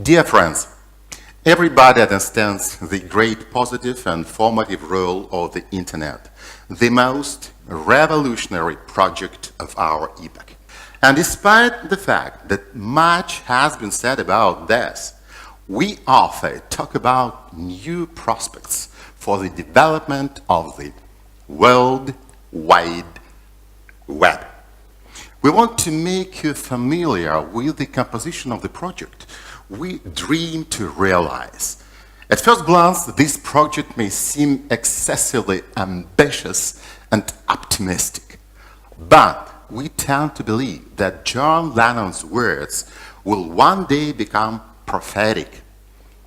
Dear friends, everybody understands the great positive and formative role of the Internet, the most revolutionary project of our epoch. And despite the fact that much has been said about this, we often talk about new prospects for the development of the World Wide Web. We want to make you familiar with the composition of the project we dream to realize. At first glance, this project may seem excessively ambitious and optimistic, but we tend to believe that John Lennon's words will one day become prophetic.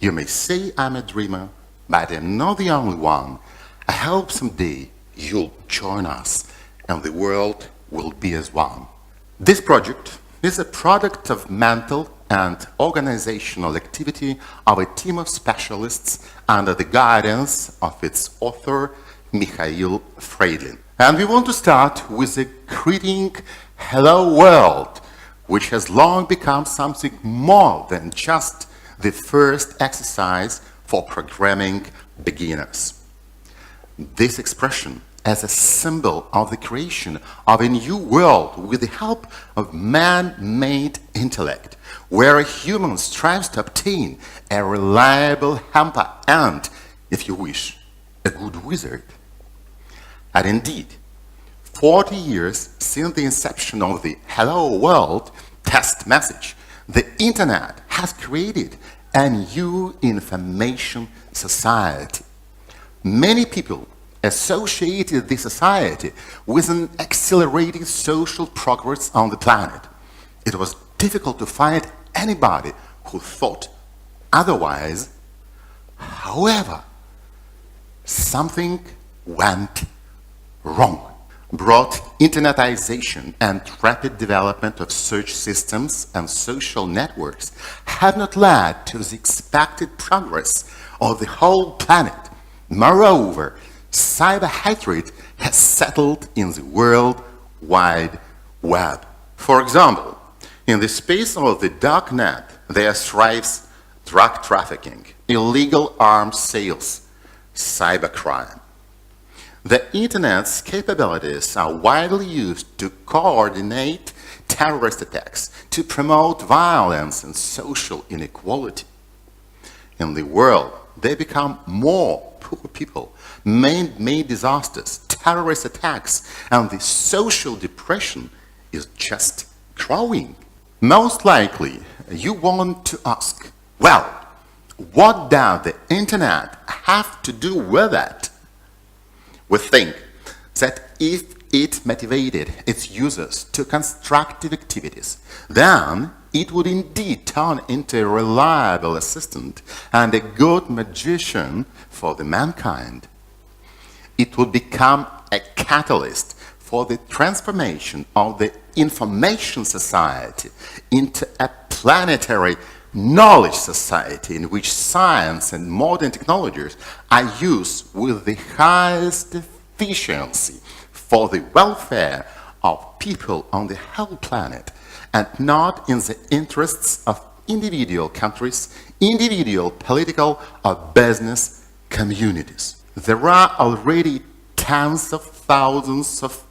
You may say I'm a dreamer, but I'm not the only one. I hope someday you'll join us and the world will be as one. This project is a product of mental and organizational activity of a team of specialists under the guidance of its author, Mikhail Freidlin. And we want to start with a greeting, "Hello World," which has long become something more than just the first exercise for programming beginners. This expression as a symbol of the creation of a new world with the help of man-made intellect, where a human strives to obtain a reliable helper and, if you wish, a good wizard. And indeed, 40 years since the inception of the Hello World test message, the Internet has created a new information society. Many people associated this society with an accelerating social progress on the planet. It was difficult to find anybody who thought otherwise. However, something went wrong. Brought internetization and rapid development of search systems and social networks have not led to the expected progress of the whole planet. Moreover, cyber hatred has settled in the World Wide Web. For example, in the space of the dark net, there thrives drug trafficking, illegal arms sales, cybercrime. The Internet's capabilities are widely used to coordinate terrorist attacks, to promote violence and social inequality. In the world, they become more poor people, man-made disasters, terrorist attacks, and the social depression is just growing. Most likely, you want to ask, well, what does the Internet have to do with it? We think that if it motivated its users to constructive activities, then it would indeed turn into a reliable assistant and a good magician for the mankind. It would become a catalyst for the transformation of the information society into a planetary knowledge society in which science and modern technologies are used with the highest efficiency for the welfare of people on the whole planet, and not in the interests of individual countries, individual political or business communities. There are already tens of thousands of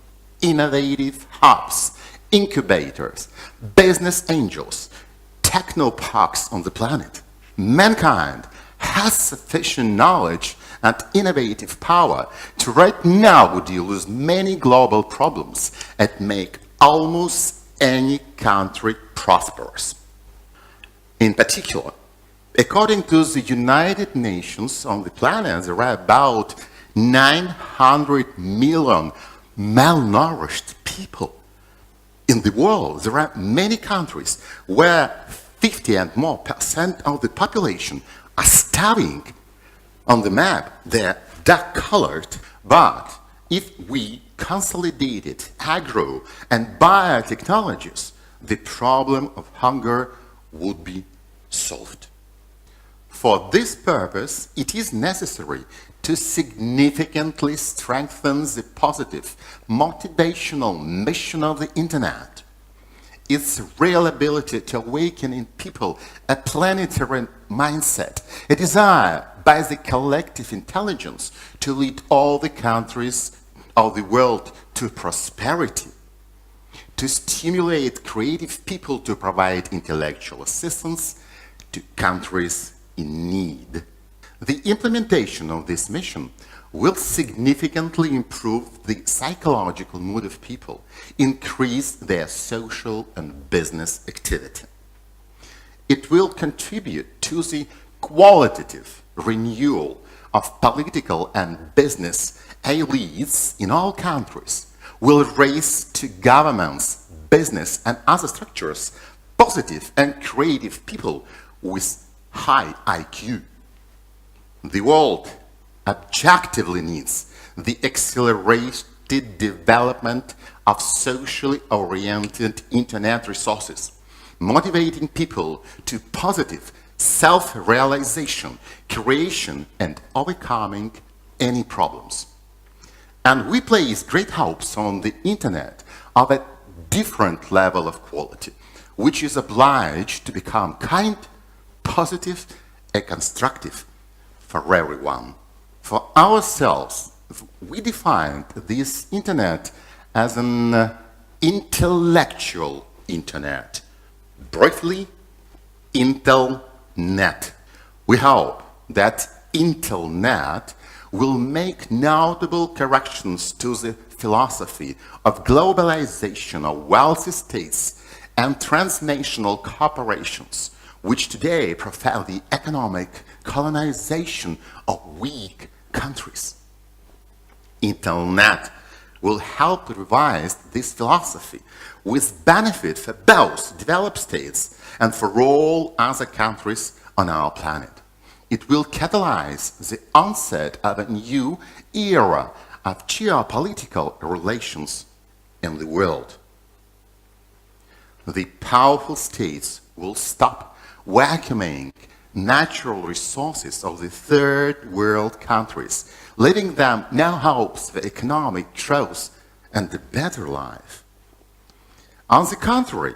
innovative hubs, incubators, business angels, technoparks on the planet. Mankind has sufficient knowledge and innovative power to right now deal with many global problems and make almost any country prosperous. In particular, according to the United Nations, on the planet there are about 900 million malnourished people. In the world, there are many countries where 50 and more % of the population are starving. On the map, they're dark-colored, but if we consolidated agro and biotechnologies, the problem of hunger would be solved. For this purpose, it is necessary to significantly strengthen the positive, motivational mission of the Internet. its real ability to awaken in people a planetary mindset, a desire by the collective intelligence to lead all the countries of the world to prosperity, to stimulate creative people to provide intellectual assistance to countries in need. The implementation of this mission will significantly improve the psychological mood of people, increase their social and business activity. It will contribute to the qualitative renewal of political and business elites in all countries, will raise to governments, business, and other structures positive and creative people with high IQ. The world objectively needs the accelerated development of socially oriented internet resources, motivating people to positive self-realization, creation, and overcoming any problems. And we place great hopes on the internet of a different level of quality, which is obliged to become kind, positive, and constructive for everyone. For ourselves, we defined this internet as an intellectual internet. Briefly, Intelnet. We hope that Intelnet will make notable corrections to the philosophy of globalization of wealthy states and transnational corporations, which today profess the economic colonization of weak countries. Intelnet will help revise this philosophy with benefit for both developed states and for all other countries on our planet. It will catalyze the onset of a new era of geopolitical relations in the world. The powerful states will stop vacuuming natural resources of the third world countries, leaving them no hopes for economic growth and a better life. On the contrary,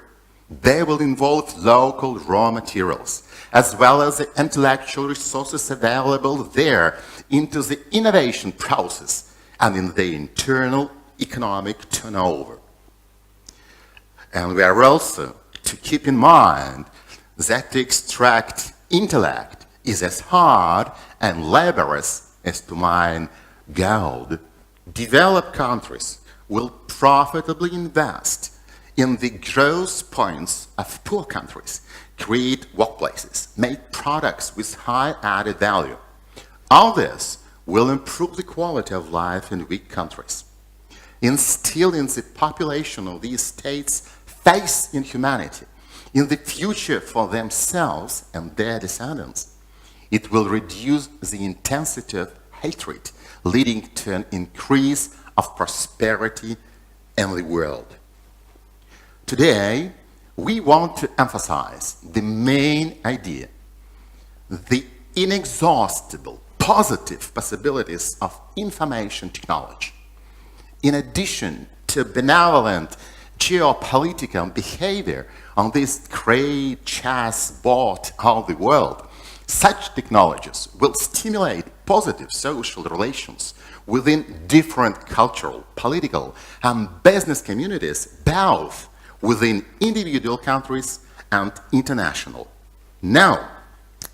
they will involve local raw materials, as well as the intellectual resources available there into the innovation process and in the internal economic turnover. And we are also to keep in mind that to extract intellect is as hard and laborious as to mine gold. Developed countries will profitably invest in the growth points of poor countries, create workplaces, make products with high added value. All this will improve the quality of life in weak countries, instilling the population of these states faith in humanity, in the future for themselves and their descendants. It will reduce the intensity of hatred, leading to an increase of prosperity in the world. Today, we want to emphasize the main idea, the inexhaustible positive possibilities of information technology. In addition to benevolent geopolitical behavior on this great chessboard of the world, such technologies will stimulate positive social relations within different cultural, political, and business communities, both within individual countries and international. Now,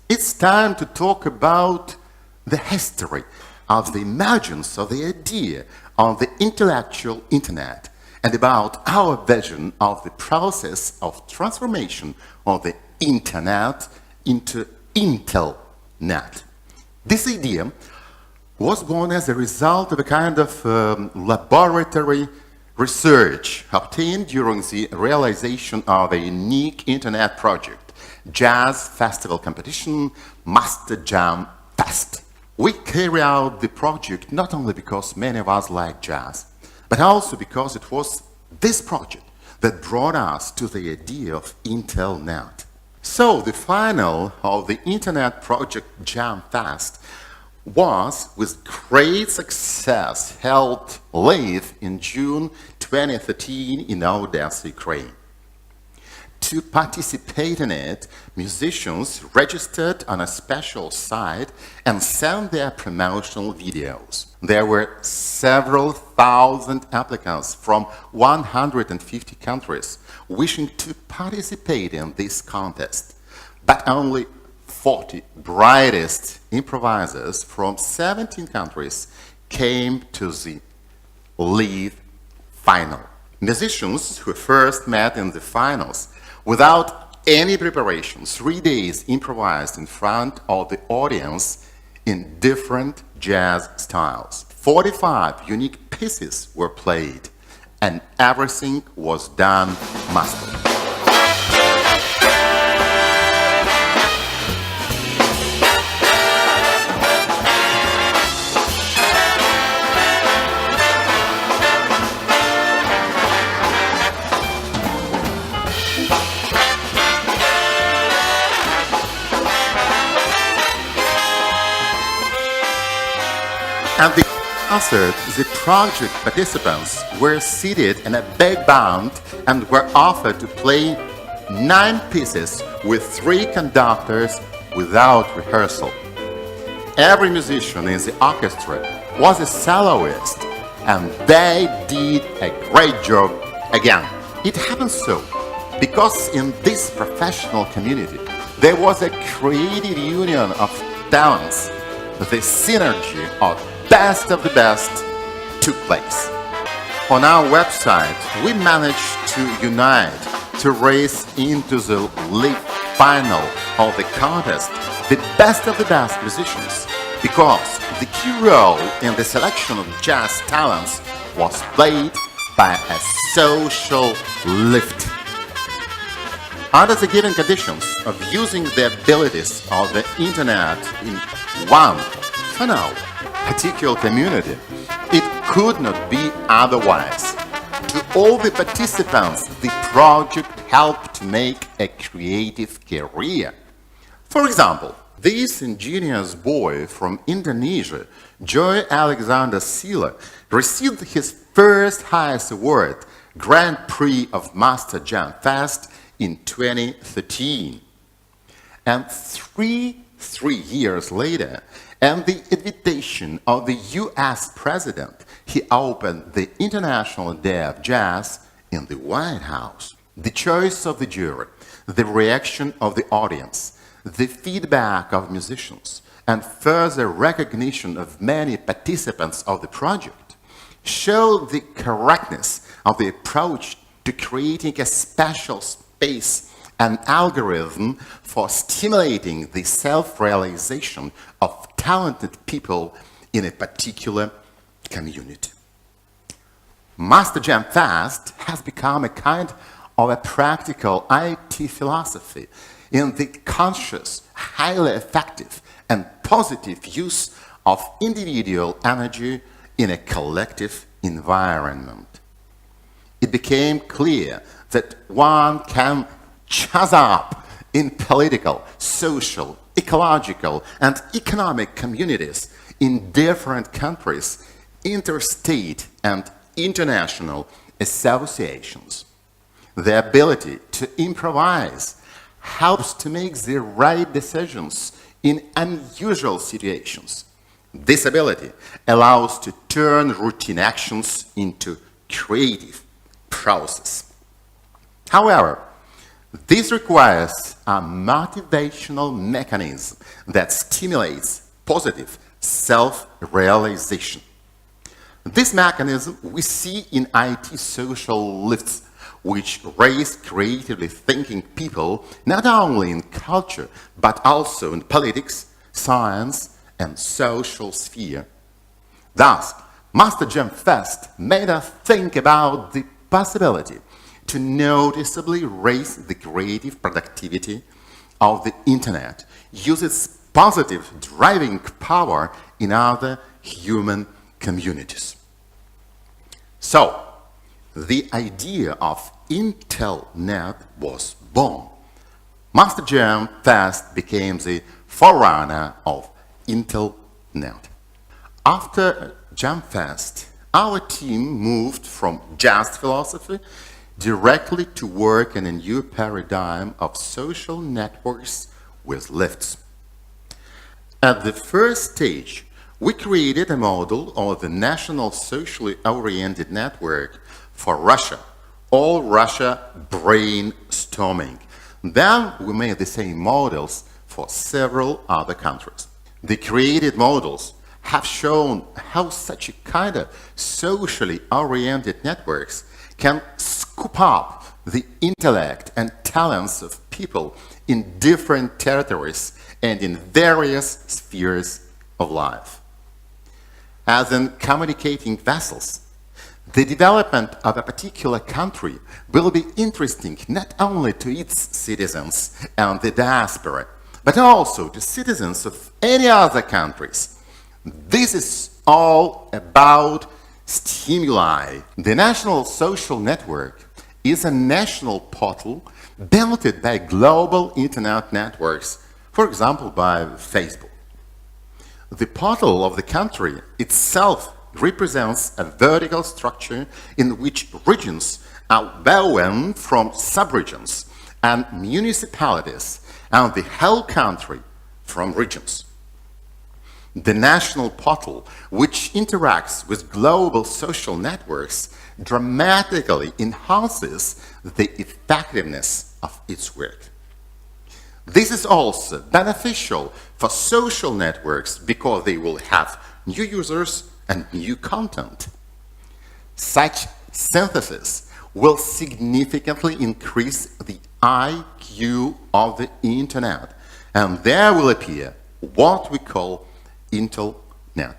it's time to talk about the history of the emergence of the idea of the intellectual internet and about our vision of the process of transformation of the internet into Intelnet. This idea was born as a result of a kind of laboratory research obtained during the realization of a unique internet project, Jazz Festival Competition, Master Jam Fest. We carry out the project not only because many of us like jazz, but also because it was this project that brought us to the idea of Intelnet. So the final of the Internet project Jam Fest was, with great success, held live in June 2013 in Odessa, Ukraine. To participate in it, musicians registered on a special site and sent their promotional videos. There were several thousand applicants from 150 countries wishing to participate in this contest, but only 40 brightest improvisers from 17 countries came to the lead final. Musicians who first met in the finals without any preparation, 3 days improvised in front of the audience in different jazz styles. 45 unique pieces were played, and everything was done masterfully. At the concert, the project participants were seated in a big band and were offered to play 9 pieces with 3 conductors without rehearsal. Every musician in the orchestra was a soloist, and they did a great job again. It happened so because in this professional community there was a creative union of talents. The synergy of best of the best took place. On our website, we managed to unite, to race into the league final of the contest the best of the best musicians, because the key role in the selection of jazz talents was played by a social lift. Under the given conditions of using the abilities of the internet in one, for now, particular community, it could not be otherwise. To all the participants, the project helped to make a creative career. For example, this ingenious boy from Indonesia, Joy Alexander Sila, received his first highest award, Grand Prix of Master Jam Fest, in 2013. And three years later, and the invitation of the US President, he opened the International Day of Jazz in the White House. The choice of the jury, the reaction of the audience, the feedback of musicians, and further recognition of many participants of the project show the correctness of the approach to creating a special space an algorithm for stimulating the self-realization of talented people in a particular community. Master Jam Fest has become a kind of a practical IT philosophy in the conscious, highly effective, and positive use of individual energy in a collective environment. It became clear that one can jazz up in political, social, ecological, and economic communities in different countries, interstate and international associations. The ability to improvise helps to make the right decisions in unusual situations. This ability allows to turn routine actions into creative process. However, this requires a motivational mechanism that stimulates positive self-realization. This mechanism we see in IT social lifts, which raise creatively thinking people not only in culture, but also in politics, science, and social sphere. Thus, Master Jam Fest made us think about the possibility to noticeably raise the creative productivity of the internet, use its positive driving power in other human communities. So, the idea of IntelNet was born. Master Jam Fest became the forerunner of IntelNet. After Jam Fest, our team moved from jazz philosophy directly to work in a new paradigm of social networks with lifts. At the first stage, we created a model of the national socially oriented network for Russia, all Russia brainstorming. Then we made the same models for several other countries. The created models have shown how such a kind of socially oriented networks can scoop up the intellect and talents of people in different territories and in various spheres of life. As in communicating vessels, the development of a particular country will be interesting not only to its citizens and the diaspora, but also to citizens of any other countries. This is all about stimuli. The National Social Network is a national portal built by global internet networks, for example, by Facebook. The portal of the country itself represents a vertical structure in which regions are woven from subregions and municipalities, and the whole country from regions. The national portal, which interacts with global social networks, dramatically enhances the effectiveness of its work. This is also beneficial for social networks because they will have new users and new content. Such synthesis will significantly increase the IQ of the internet, and there will appear what we call Intelnet.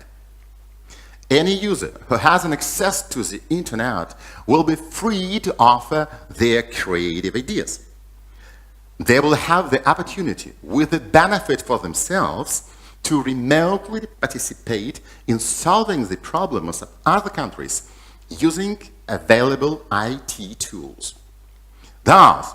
Any user who has an access to the internet will be free to offer their creative ideas. They will have the opportunity, with the benefit for themselves, to remotely participate in solving the problems of other countries using available IT tools. Thus,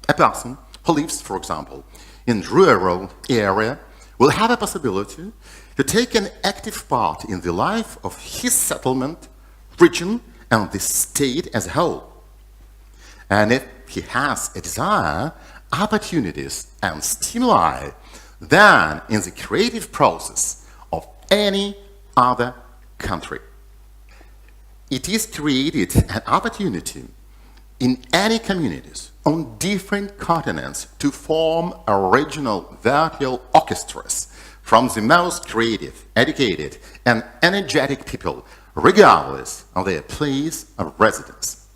a person who lives, for example, in a rural area will have a possibility to take an active part in the life of his settlement, region, and the state as a whole. And if he has a desire, opportunities, and stimuli than in the creative process of any other country. It is created an opportunity in any communities on different continents to form original virtual orchestras from the most creative, educated, and energetic people, regardless of their place of residence.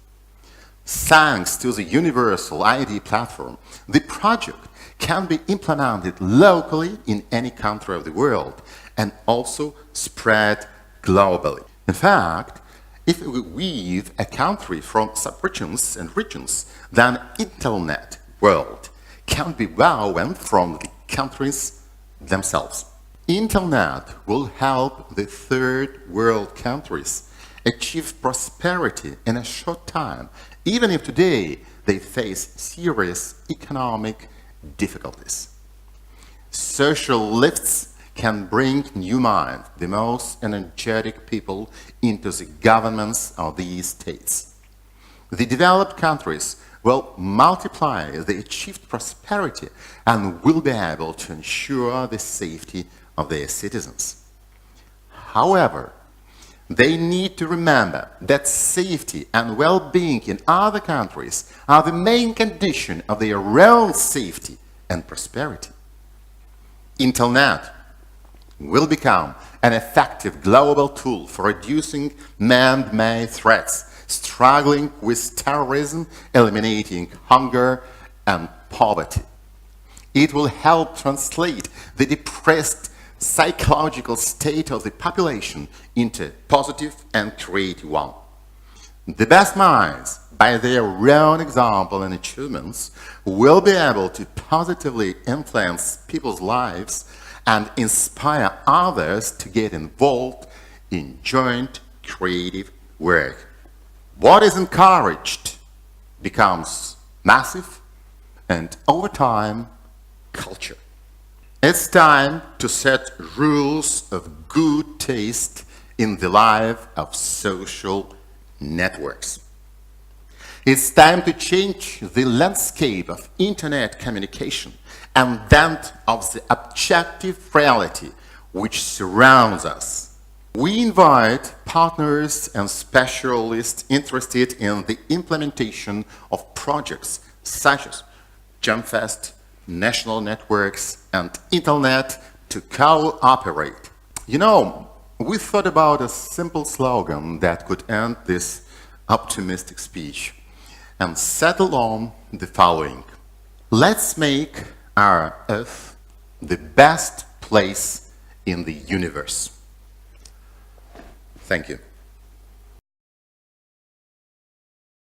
Thanks to the Universal ID platform, the project can be implemented locally in any country of the world and also spread globally. In fact, if we weave a country from subregions and regions, then Internet world can be woven from the countries themselves. Internet will help the third world countries achieve prosperity in a short time, even if today they face serious economic difficulties. Social lifts can bring new minds, the most energetic people, into the governments of these states. The developed countries will multiply the achieved prosperity and will be able to ensure the safety of their citizens. However, they need to remember that safety and well-being in other countries are the main condition of their own safety and prosperity. Internet will become an effective global tool for reducing man-made threats, struggling with terrorism, eliminating hunger and poverty. It will help translate the depressed psychological state of the population into positive and creative one. The best minds, by their own example and achievements, will be able to positively influence people's lives and inspire others to get involved in joint creative work. What is encouraged becomes massive and, over time, culture. It's time to set rules of good taste in the life of social networks. It's time to change the landscape of internet communication and that of the objective reality which surrounds us. We invite partners and specialists interested in the implementation of projects such as JumpFest, national networks, and Internet to cooperate. You know, we thought about a simple slogan that could end this optimistic speech and settle on the following. Let's make our Earth the best place in the universe. Thank you.